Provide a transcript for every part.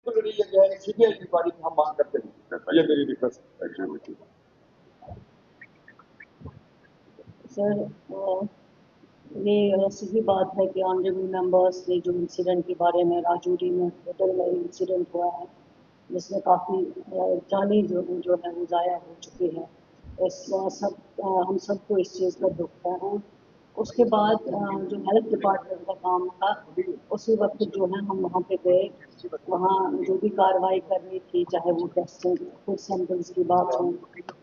ये जो है सीबीआई इंक्वायरी की हम मांग करते हैं, ये मेरी रिक्वेस्ट है। सर ये सीधी बात है कि ऑनरेबल मेंबर्स ने जो इंसिडेंट के बारे में राजौरी में होटल में इंसिडेंट हुआ है जिसमें काफ़ी जानी जो है वो ज़ाया हो चुकी है, इस हम सबको इस चीज़ का दुख है। उसके बाद जो हेल्थ डिपार्टमेंट का काम था उसी वक्त जो है हम वहाँ पे गए, वहाँ जो भी कार्रवाई करनी थी, चाहे वो टेस्टिंग फूड सैंपल्स की बात हो,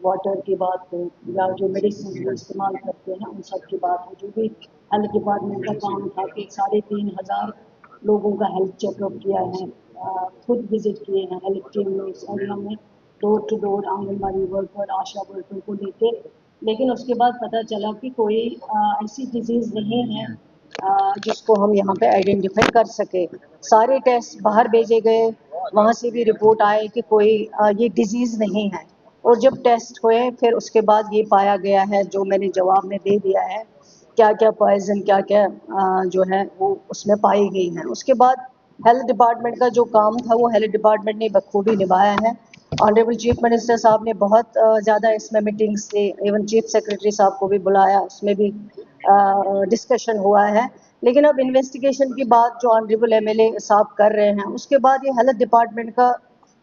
वाटर की बात हो, या जो मेडिसिन जो इस्तेमाल करते हैं उन सब की बात हो, जो भी हेल्थ डिपार्टमेंट का काम था कि 3,500 लोगों का हेल्थ चेकअप किया है, खुद विजिट किए हैं हेल्थ टीम में इस एरिया में, door to door anganwadi worker ASHA worker को लेके, लेकिन उसके बाद पता चला कि कोई ऐसी डिजीज़ नहीं है जिसको हम यहाँ पे आइडेंटिफाई कर सके। सारे टेस्ट बाहर भेजे गए, वहाँ से भी रिपोर्ट आए कि कोई ये डिजीज़ नहीं है, और जब टेस्ट हुए फिर उसके बाद ये पाया गया है जो मैंने जवाब में दे दिया है, क्या क्या पॉइजन क्या क्या जो है वो उसमें पाई गई हैं। उसके बाद हेल्थ डिपार्टमेंट का जो काम था वो हेल्थ डिपार्टमेंट ने बखूबी निभाया है। ऑनरेबल चीफ मिनिस्टर साहब ने बहुत ज़्यादा इसमें मीटिंग्स से, इवन चीफ सेक्रेटरी साहब को भी बुलाया, उसमें भी डिस्कशन हुआ है। लेकिन अब इन्वेस्टिगेशन की बात जो ऑनरेबल एमएलए साहब कर रहे हैं उसके बाद ये हेल्थ डिपार्टमेंट का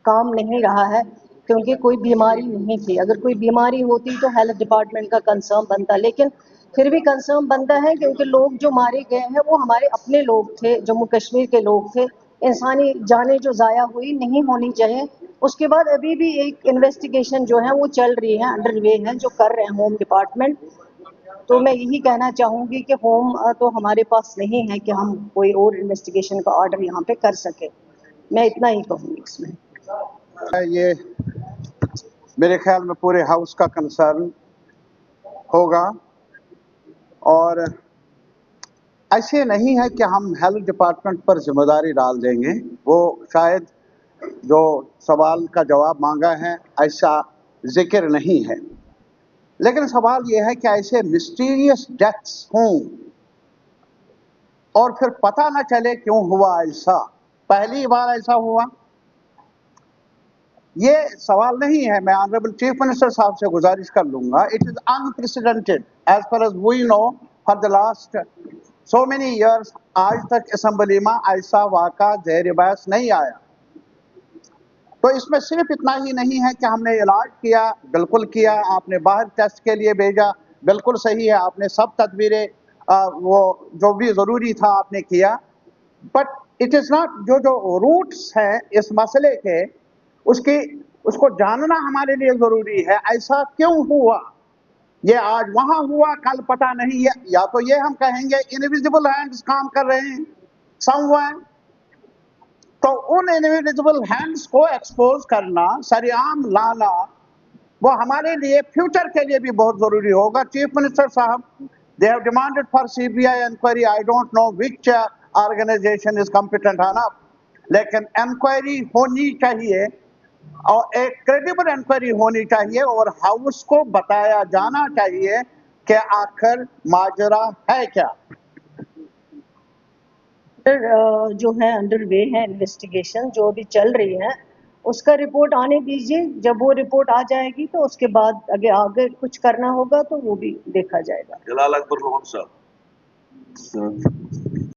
काम नहीं रहा है, क्योंकि कोई बीमारी नहीं थी। अगर कोई बीमारी होती तो हेल्थ डिपार्टमेंट का कंसर्न बनता, लेकिन फिर भी कंसर्न बनता है क्योंकि लोग जो मारे गए हैं वो हमारे अपने लोग थे, जम्मू कश्मीर के लोग थे। इंसानी जानें जो ज़ाया हुई नहीं होनी चाहिए। उसके बाद अभी भी एक इन्वेस्टिगेशन जो है वो चल रही है, अंडर वे है, जो कर रहे हैं होम डिपार्टमेंट। तो मैं यही कहना चाहूँगी कि होम तो हमारे पास नहीं है कि हम कोई और इन्वेस्टिगेशन का ऑर्डर यहाँ पे कर सके। मैं इतना ही कहूँगी इसमें। ये मेरे ख्याल में पूरे हाउस का कंसर्न होगा, और ऐसे नहीं है कि हम हेल्थ डिपार्टमेंट पर जिम्मेदारी डाल देंगे। वो शायद जो सवाल का जवाब मांगा है ऐसा जिक्र नहीं है, लेकिन सवाल ये है कि ऐसे मिस्टीरियस डेथ्स हों और फिर पता न चले क्यों हुआ ऐसा। पहली बार ऐसा हुआ, ये सवाल नहीं है। मैं ऑनरेबल चीफ मिनिस्टर साहब से गुजारिश कर लूँगा, it is unprecedented as far as we know for the last so many years. आज तक असेंबली में ऐसा वाक़ा ज़ेर बहस नहीं आया। तो इसमें सिर्फ इतना ही नहीं है कि हमने इलाज किया, बिल्कुल किया, आपने बाहर टेस्ट के लिए भेजा, बिल्कुल सही है, आपने सब तदबीरें वो जो भी ज़रूरी था आपने किया, बट इट इज़ नॉट जो रूट्स हैं इस मसले के, उसको जानना हमारे लिए ज़रूरी है। ऐसा क्यों हुआ, ये आज वहाँ हुआ कल पता नहीं है, या तो ये हम कहेंगे इनविजिबल हैंड्स काम कर रहे हैं समवेयर, तो उन इनविजिबल हैंड्स को एक्सपोज करना, सरेआम लाना, वो हमारे लिए फ्यूचर के लिए भी बहुत ज़रूरी होगा। चीफ मिनिस्टर साहब, they have demanded for CBI inquiry. I don't know which organization is competent enough, लेकिन इंक्वायरी होनी चाहिए और एक क्रेडिबल इंक्वायरी होनी चाहिए, और हाउस को बताया जाना चाहिए कि आखिर माजरा है क्या। जो है अंडर वे है इन्वेस्टिगेशन जो अभी चल रही है, उसका रिपोर्ट आने दीजिए। जब वो रिपोर्ट आ जाएगी तो उसके बाद आगे कुछ करना होगा तो वो भी देखा जाएगा। जलाल अकबर लोहन साहब।